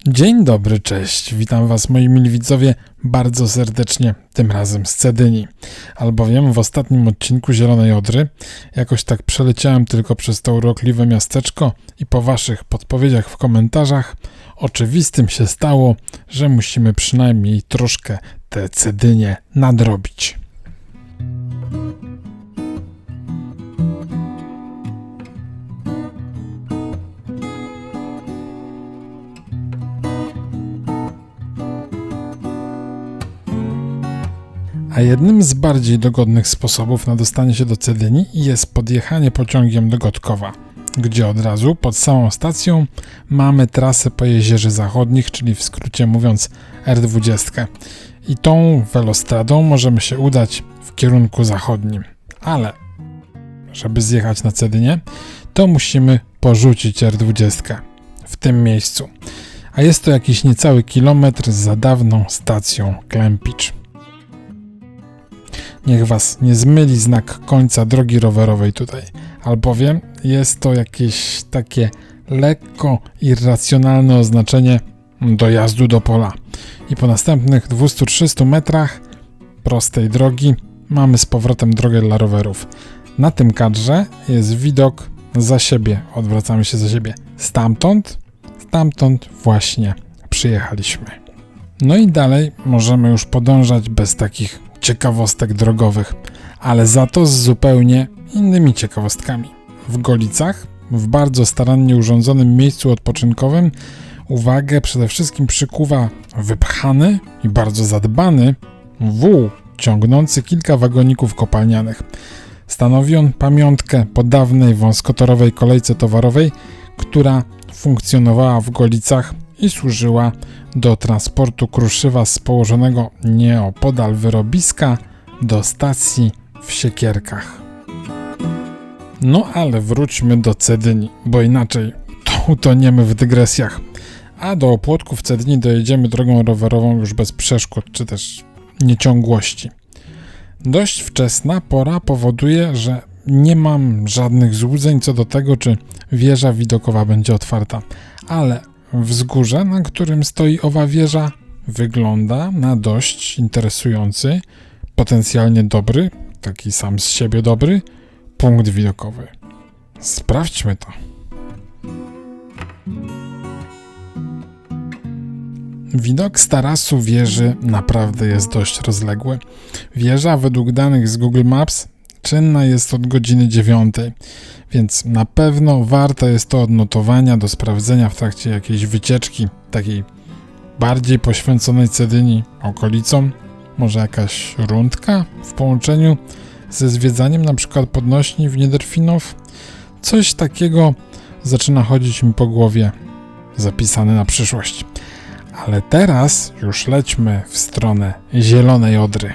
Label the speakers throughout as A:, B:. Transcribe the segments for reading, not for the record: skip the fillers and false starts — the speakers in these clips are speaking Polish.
A: Dzień dobry, cześć. Witam Was, moi mili widzowie, bardzo serdecznie, tym razem z Cedyni. Albowiem w ostatnim odcinku Zielonej Odry jakoś tak przeleciałem tylko przez to urokliwe miasteczko i po Waszych podpowiedziach w komentarzach oczywistym się stało, że musimy przynajmniej troszkę te Cedynie nadrobić. A jednym z bardziej dogodnych sposobów na dostanie się do Cedyni jest podjechanie pociągiem do Gotkowa, gdzie od razu pod samą stacją mamy trasę po Jezierzy Zachodnich, czyli w skrócie mówiąc R20. I tą welostradą możemy się udać w kierunku zachodnim. Ale żeby zjechać na Cedynię, to musimy porzucić R20 w tym miejscu. A jest to jakiś niecały kilometr za dawną stacją Klempicz. Niech Was nie zmyli znak końca drogi rowerowej tutaj, albowiem jest to jakieś takie lekko irracjonalne oznaczenie dojazdu do pola. I po następnych 200-300 metrach prostej drogi mamy z powrotem drogę dla rowerów. Na tym kadrze jest widok za siebie, odwracamy się za siebie. Stamtąd właśnie przyjechaliśmy. No i dalej możemy już podążać bez takich ciekawostek drogowych, ale za to z zupełnie innymi ciekawostkami. W Golicach, w bardzo starannie urządzonym miejscu odpoczynkowym, uwagę przede wszystkim przykuwa wypchany i bardzo zadbany wół ciągnący kilka wagoników kopalnianych. Stanowi on pamiątkę po dawnej wąskotorowej kolejce towarowej, która funkcjonowała w Golicach i służyła do transportu kruszywa z położonego nieopodal wyrobiska do stacji w Siekierkach. No ale wróćmy do Cedyni, bo inaczej to utoniemy w dygresjach. A do Opłotków Cedyni dojedziemy drogą rowerową już bez przeszkód, czy też nieciągłości. Dość wczesna pora powoduje, że nie mam żadnych złudzeń co do tego, czy wieża widokowa będzie otwarta, ale wzgórze, na którym stoi owa wieża, wygląda na dość interesujący, potencjalnie dobry, taki sam z siebie dobry, punkt widokowy. Sprawdźmy to. Widok z tarasu wieży naprawdę jest dość rozległy. Wieża według danych z Google Maps czynna jest od godziny 9, więc na pewno warte jest to odnotowania do sprawdzenia w trakcie jakiejś wycieczki, takiej bardziej poświęconej Cedyni okolicom, może jakaś rundka w połączeniu ze zwiedzaniem na przykład podnośni w Niederfinow. Coś takiego zaczyna chodzić mi po głowie, zapisane na przyszłość. Ale teraz już lećmy w stronę Zielonej Odry.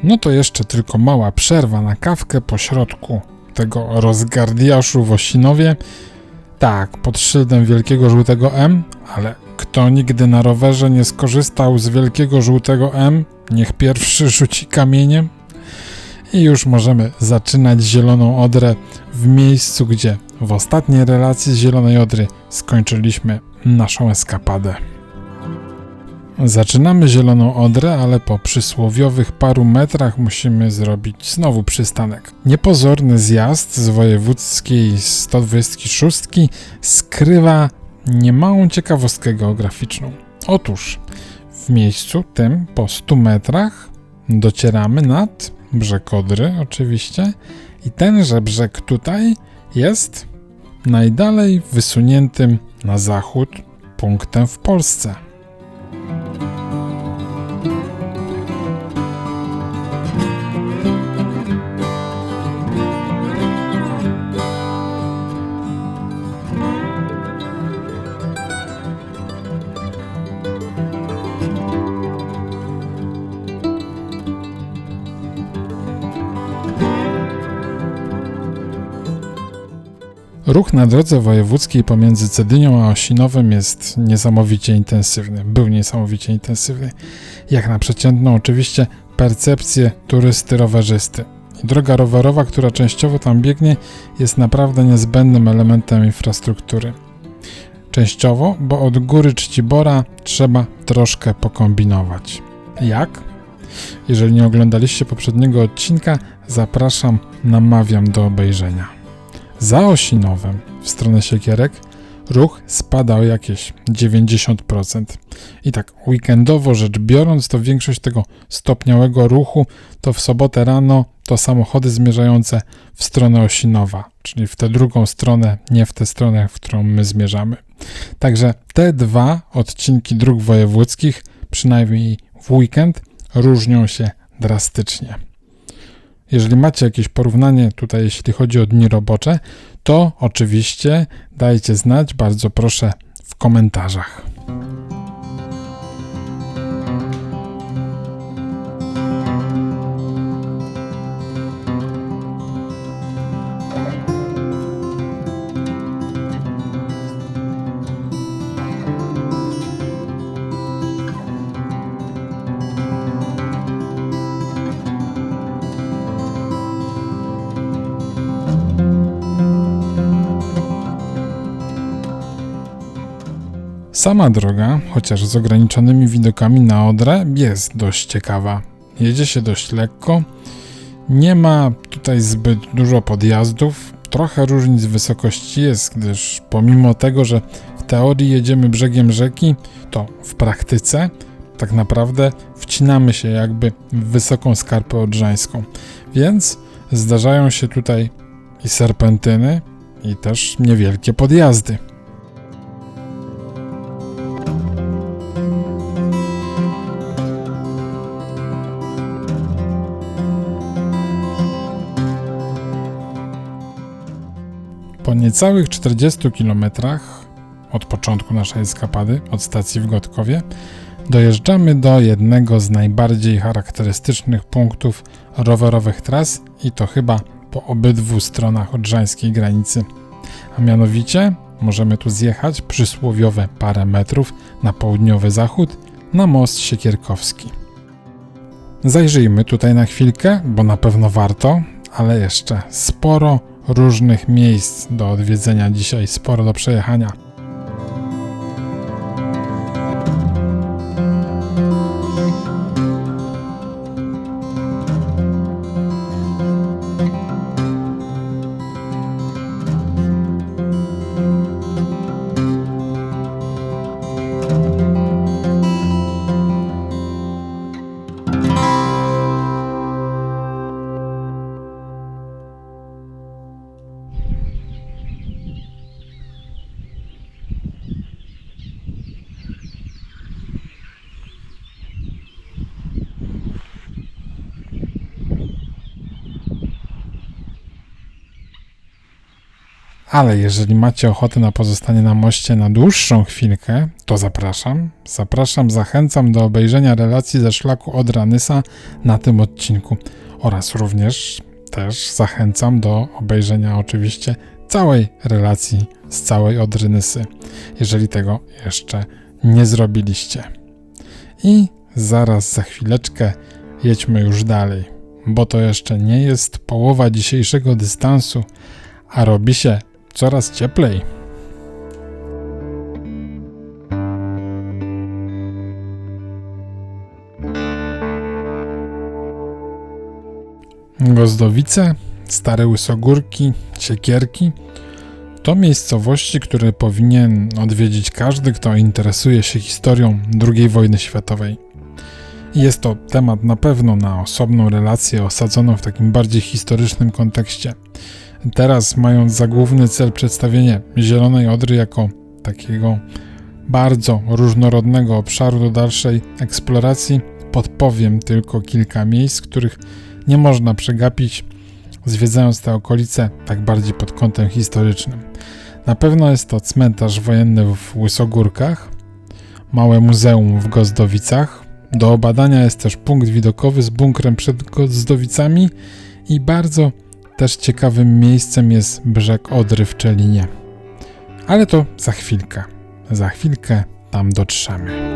A: No to jeszcze tylko mała przerwa na kawkę po środku tego rozgardiaszu w Osinowie. Tak, pod szyldem wielkiego żółtego M, ale kto nigdy na rowerze nie skorzystał z wielkiego żółtego M, niech pierwszy rzuci kamieniem. I już możemy zaczynać Zieloną Odrę w miejscu, gdzie w ostatniej relacji z Zielonej Odry skończyliśmy naszą eskapadę. Zaczynamy Zieloną Odrę, ale po przysłowiowych paru metrach musimy zrobić znowu przystanek. Niepozorny zjazd z wojewódzkiej 126 skrywa niemałą ciekawostkę geograficzną. Otóż w miejscu tym po 100 metrach docieramy nad brzeg Odry oczywiście i tenże brzeg tutaj jest najdalej wysuniętym na zachód punktem w Polsce. Ruch na drodze wojewódzkiej pomiędzy Cedynią a Osinowem jest niesamowicie intensywny. Był niesamowicie intensywny. Jak na przeciętną oczywiście percepcję turysty rowerzysty. I droga rowerowa, która częściowo tam biegnie, jest naprawdę niezbędnym elementem infrastruktury. Częściowo, bo od góry Czcibora trzeba troszkę pokombinować. Jak? Jeżeli nie oglądaliście poprzedniego odcinka, zapraszam, namawiam do obejrzenia. Za Osinowem, w stronę Siekierek, ruch spada o jakieś 90%. I tak weekendowo rzecz biorąc, to większość tego stopniałego ruchu to w sobotę rano to samochody zmierzające w stronę Osinowa, czyli w tę drugą stronę, nie w tę stronę, w którą my zmierzamy. Także te dwa odcinki dróg wojewódzkich, przynajmniej w weekend, różnią się drastycznie. Jeżeli macie jakieś porównanie tutaj, jeśli chodzi o dni robocze, to oczywiście dajcie znać, bardzo proszę, w komentarzach. Sama droga, chociaż z ograniczonymi widokami na Odrę, jest dość ciekawa. Jedzie się dość lekko, nie ma tutaj zbyt dużo podjazdów, trochę różnic wysokości jest, gdyż pomimo tego, że w teorii jedziemy brzegiem rzeki, to w praktyce tak naprawdę wcinamy się jakby w wysoką skarpę odrzańską, więc zdarzają się tutaj i serpentyny, i też niewielkie podjazdy. Po niecałych 40 km od początku naszej eskapady, od stacji w Gotkowie, dojeżdżamy do jednego z najbardziej charakterystycznych punktów rowerowych tras i to chyba po obydwu stronach odrzańskiej granicy. A mianowicie możemy tu zjechać przysłowiowe parę metrów na południowy zachód na most Siekierkowski. Zajrzyjmy tutaj na chwilkę, bo na pewno warto, ale jeszcze sporo różnych miejsc do odwiedzenia dzisiaj, sporo do przejechania. Ale jeżeli macie ochotę na pozostanie na moście na dłuższą chwilkę, to zapraszam, zachęcam do obejrzenia relacji ze szlaku Odra-Nysa na tym odcinku oraz również też zachęcam do obejrzenia oczywiście całej relacji z całej Odry-Nysy, jeżeli tego jeszcze nie zrobiliście. I zaraz za chwileczkę jedźmy już dalej, bo to jeszcze nie jest połowa dzisiejszego dystansu, a robi się coraz cieplej. Gozdowice, Stare Łysogórki, Siekierki to miejscowości, które powinien odwiedzić każdy, kto interesuje się historią II wojny światowej. Jest to temat na pewno na osobną relację osadzoną w takim bardziej historycznym kontekście. Teraz, mając za główny cel przedstawienie Zielonej Odry jako takiego bardzo różnorodnego obszaru do dalszej eksploracji, podpowiem tylko kilka miejsc, których nie można przegapić, zwiedzając te okolice tak bardziej pod kątem historycznym. Na pewno jest to cmentarz wojenny w Łysogórkach, małe muzeum w Gozdowicach. Do obadania jest też punkt widokowy z bunkrem przed Gozdowicami i bardzo też ciekawym miejscem jest brzeg Odry w Czelinie. Ale to za chwilkę. Za chwilkę tam dotrzemy.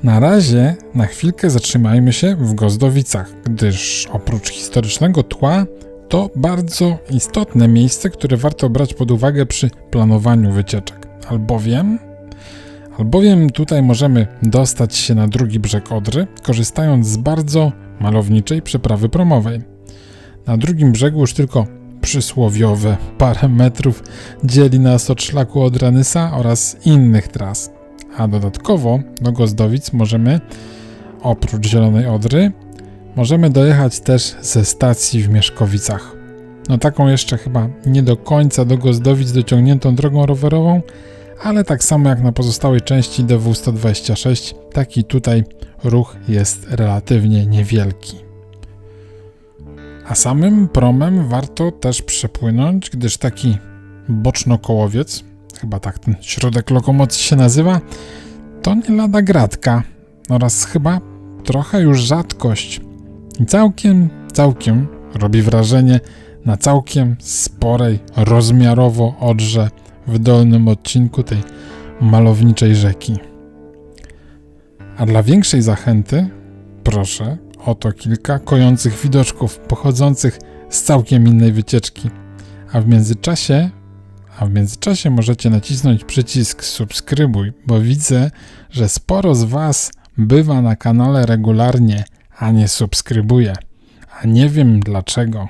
A: Na razie na chwilkę zatrzymajmy się w Gozdowicach, gdyż oprócz historycznego tła to bardzo istotne miejsce, które warto brać pod uwagę przy planowaniu wycieczek. Albowiem tutaj możemy dostać się na drugi brzeg Odry, korzystając z bardzo malowniczej przeprawy promowej. Na drugim brzegu już tylko przysłowiowe parę metrów dzieli nas od szlaku Odra-Nysa oraz innych tras. A dodatkowo do Gozdowic możemy, oprócz Zielonej Odry, możemy dojechać też ze stacji w Mieszkowicach. No taką jeszcze chyba nie do końca do Gozdowic dociągniętą drogą rowerową, ale tak samo jak na pozostałej części DW126, taki tutaj ruch jest relatywnie niewielki. A samym promem warto też przepłynąć, gdyż taki bocznokołowiec, chyba tak ten środek lokomocji się nazywa, to nie lada gratka oraz chyba trochę już rzadkość. I całkiem robi wrażenie na całkiem sporej rozmiarowo Odrze w dolnym odcinku tej malowniczej rzeki. A dla większej zachęty proszę oto kilka kojących widoczków pochodzących z całkiem innej wycieczki. A w międzyczasie możecie nacisnąć przycisk subskrybuj, bo widzę, że sporo z Was bywa na kanale regularnie, a nie subskrybuje. A nie wiem dlaczego.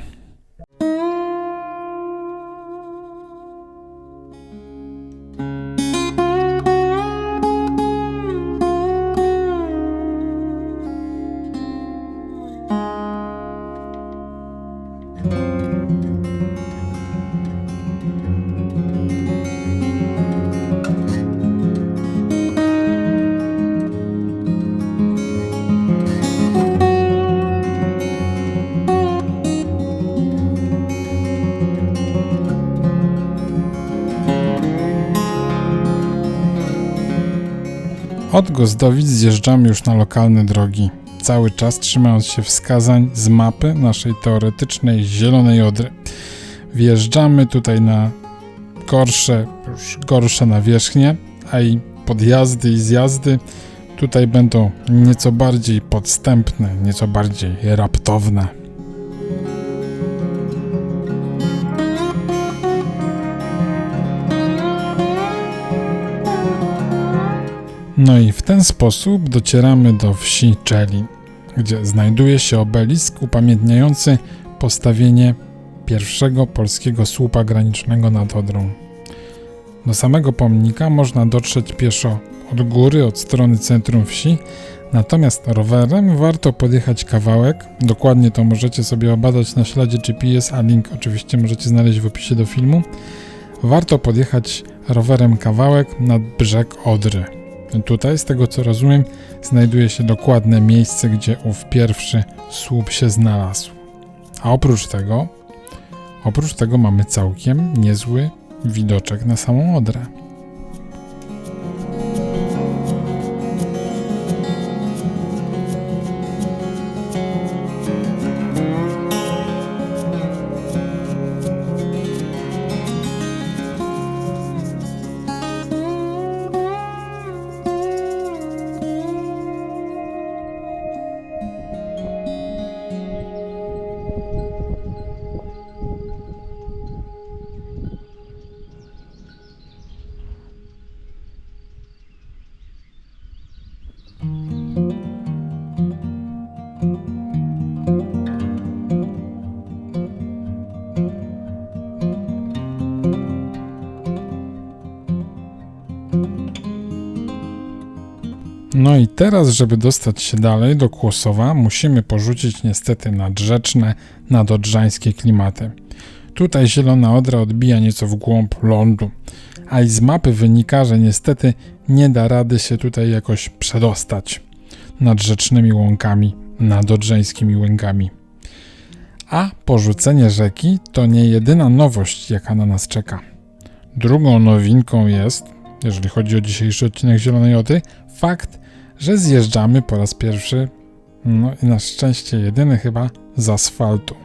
A: Od Gozdowic zjeżdżamy już na lokalne drogi, cały czas trzymając się wskazań z mapy naszej teoretycznej Zielonej Odry. Wjeżdżamy tutaj na już gorsze nawierzchnie, a i podjazdy i zjazdy tutaj będą nieco bardziej podstępne, nieco bardziej raptowne. No i w ten sposób docieramy do wsi Czeli, gdzie znajduje się obelisk upamiętniający postawienie pierwszego polskiego słupa granicznego nad Odrą. Do samego pomnika można dotrzeć pieszo od góry, od strony centrum wsi, natomiast rowerem warto podjechać kawałek, dokładnie to możecie sobie obadać na śladzie GPS, a link oczywiście możecie znaleźć w opisie do filmu. Warto podjechać rowerem kawałek nad brzeg Odry. Tutaj, z tego co rozumiem, znajduje się dokładne miejsce, gdzie ów pierwszy słup się znalazł. A oprócz tego mamy całkiem niezły widoczek na samą Odrę. No i teraz, żeby dostać się dalej do Kłosowa, musimy porzucić niestety nadrzeczne, nadodrzańskie klimaty. Tutaj Zielona Odra odbija nieco w głąb lądu, a i z mapy wynika, że niestety nie da rady się tutaj jakoś przedostać nadrzecznymi łąkami, nadodrzańskimi łęgami. A porzucenie rzeki to nie jedyna nowość, jaka na nas czeka. Drugą nowinką jest, jeżeli chodzi o dzisiejszy odcinek Zielonej Odry, fakt, że zjeżdżamy po raz pierwszy, no i na szczęście jedyny chyba, z asfaltu.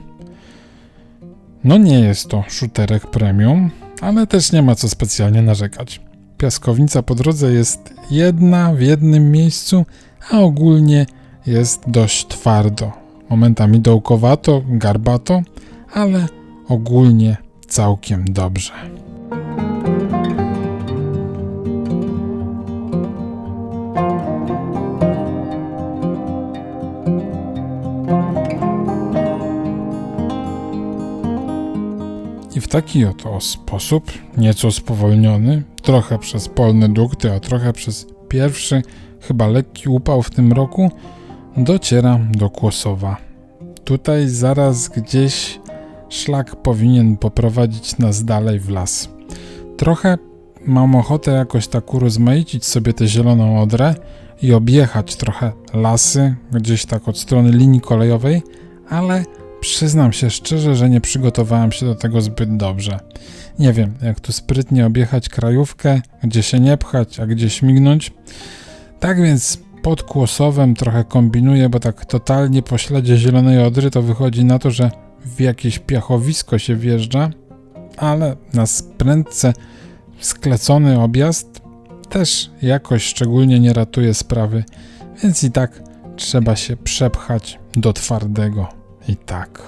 A: No nie jest to shooterek premium, ale też nie ma co specjalnie narzekać. Piaskownica po drodze jest jedna w jednym miejscu, a ogólnie jest dość twardo. Momentami dołkowato, garbato, ale ogólnie całkiem dobrze. I w taki oto sposób, nieco spowolniony, trochę przez polne dukty, a trochę przez pierwszy, chyba lekki upał w tym roku, docieram do Kłosowa. Tutaj zaraz gdzieś szlak powinien poprowadzić nas dalej w las. Trochę mam ochotę jakoś tak urozmaicić sobie tę Zieloną Odrę i objechać trochę lasy, gdzieś tak od strony linii kolejowej, ale przyznam się szczerze, że nie przygotowałem się do tego zbyt dobrze. Nie wiem, jak tu sprytnie objechać krajówkę, gdzie się nie pchać, a gdzie śmignąć. Tak więc pod Kłosowem trochę kombinuję, bo tak totalnie po śladzie Zielonej Odry to wychodzi na to, że w jakieś piachowisko się wjeżdża, ale na prędce sklecony objazd też jakoś szczególnie nie ratuje sprawy, więc i tak trzeba się przepchać do twardego. I tak.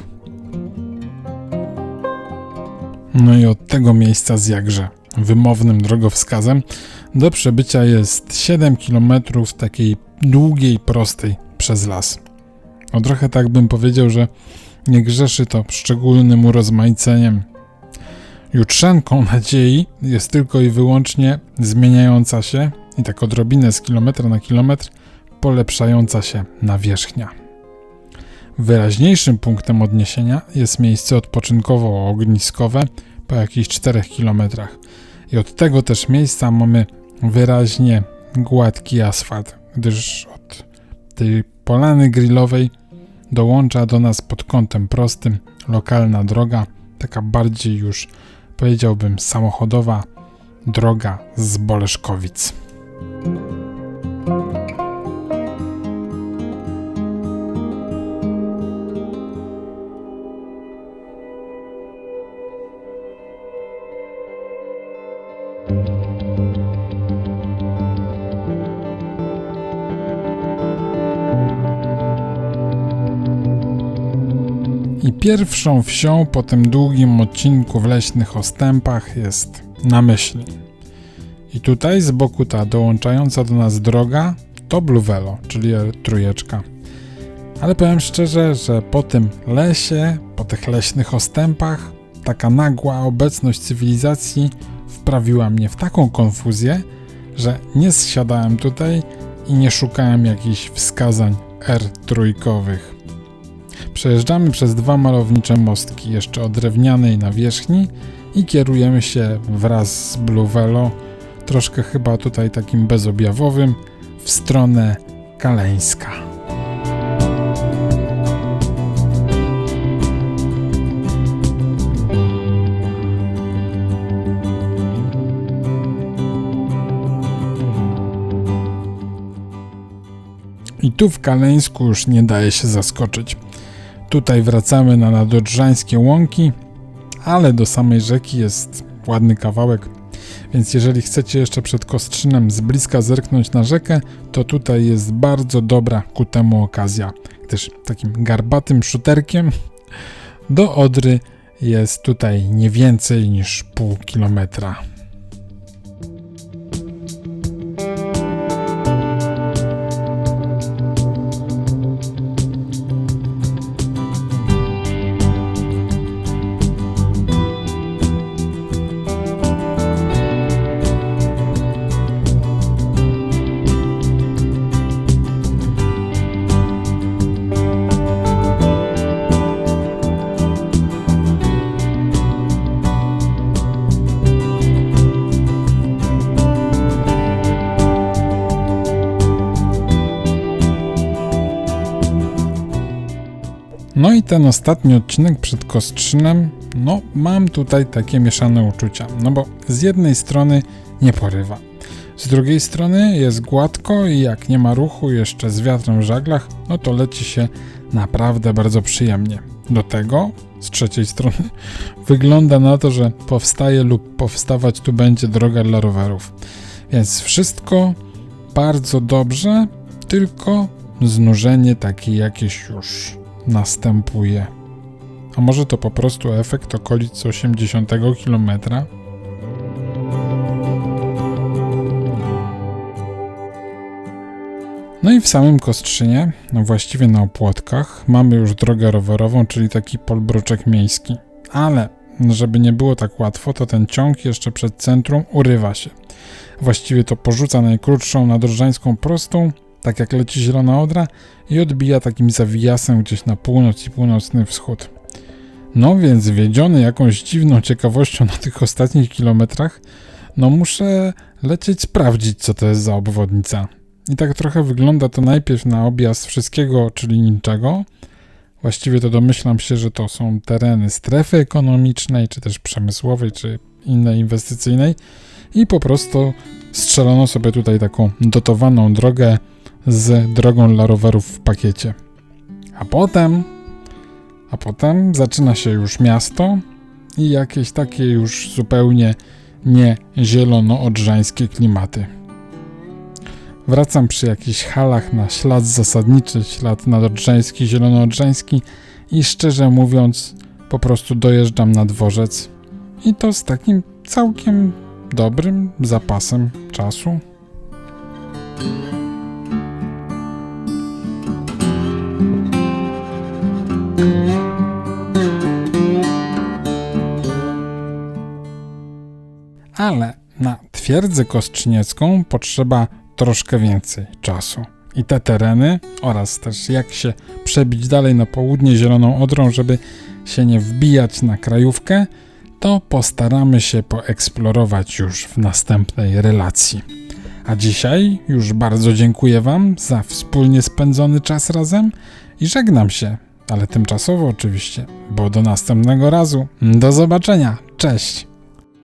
A: No i od tego miejsca z jakże wymownym drogowskazem do przebycia jest 7 km takiej długiej, prostej przez las. No trochę tak bym powiedział, że nie grzeszy to szczególnym urozmaiceniem. Jutrzenką nadziei jest tylko i wyłącznie zmieniająca się i tak odrobinę z kilometra na kilometr polepszająca się nawierzchnia. Wyraźniejszym punktem odniesienia jest miejsce odpoczynkowo-ogniskowe po jakichś 4 km. I od tego też miejsca mamy wyraźnie gładki asfalt, gdyż od tej polany grillowej dołącza do nas pod kątem prostym lokalna droga, taka bardziej już powiedziałbym samochodowa droga z Boleszkowic. I pierwszą wsią po tym długim odcinku w leśnych ostępach jest Namyślin. I tutaj z boku ta dołączająca do nas droga to Blue Velo, czyli R3. Ale powiem szczerze, że po tym lesie, po tych leśnych ostępach, taka nagła obecność cywilizacji wprawiła mnie w taką konfuzję, że nie zsiadałem tutaj i nie szukałem jakichś wskazań R3. Przejeżdżamy przez 2 malownicze mostki jeszcze o drewnianej nawierzchni i kierujemy się wraz z Blue Velo, troszkę chyba tutaj takim bezobjawowym, w stronę Kaleńska. I tu w Kaleńsku już nie daje się zaskoczyć. Tutaj wracamy na nadodrzańskie łąki, ale do samej rzeki jest ładny kawałek, więc jeżeli chcecie jeszcze przed Kostrzynem z bliska zerknąć na rzekę, to tutaj jest bardzo dobra ku temu okazja, gdyż takim garbatym szuterkiem do Odry jest tutaj nie więcej niż pół kilometra. No i ten ostatni odcinek przed Kostrzynem, no mam tutaj takie mieszane uczucia, no bo z jednej strony nie porywa, z drugiej strony jest gładko i jak nie ma ruchu jeszcze z wiatrem w żaglach, no to leci się naprawdę bardzo przyjemnie. Do tego z trzeciej strony wygląda na to, że powstaje lub powstawać tu będzie droga dla rowerów. Więc wszystko bardzo dobrze, tylko znużenie takie jakieś już następuje. A może to po prostu efekt okolic 80 km? No i w samym Kostrzynie, no właściwie na Opłotkach, mamy już drogę rowerową, czyli taki polbruczek miejski. Ale żeby nie było tak łatwo, to ten ciąg jeszcze przed centrum urywa się. Właściwie to porzuca najkrótszą nadrożańską prostą, tak jak leci Zielona Odra, i odbija takim zawijasem gdzieś na północ i północny wschód. No więc wiedziony jakąś dziwną ciekawością na tych ostatnich kilometrach, no muszę lecieć sprawdzić, co to jest za obwodnica. I tak trochę wygląda to najpierw na objazd wszystkiego, czyli niczego. Właściwie to domyślam się, że to są tereny strefy ekonomicznej, czy też przemysłowej, czy innej inwestycyjnej. I po prostu strzelono sobie tutaj taką dotowaną drogę z drogą dla rowerów w pakiecie. A potem zaczyna się już miasto i jakieś takie już zupełnie nie zielono-odrzańskie klimaty. Wracam przy jakichś halach na ślad zasadniczy, ślad nadodrzański, zielono-odrzański i szczerze mówiąc po prostu dojeżdżam na dworzec i to z takim całkiem dobrym zapasem czasu. Ale na twierdzę kostrzyniecką potrzeba troszkę więcej czasu. I te tereny oraz też jak się przebić dalej na południe Zieloną Odrą, żeby się nie wbijać na krajówkę, to postaramy się poeksplorować już w następnej relacji. A dzisiaj już bardzo dziękuję Wam za wspólnie spędzony czas razem i żegnam się, ale tymczasowo oczywiście, bo do następnego razu. Do zobaczenia, cześć!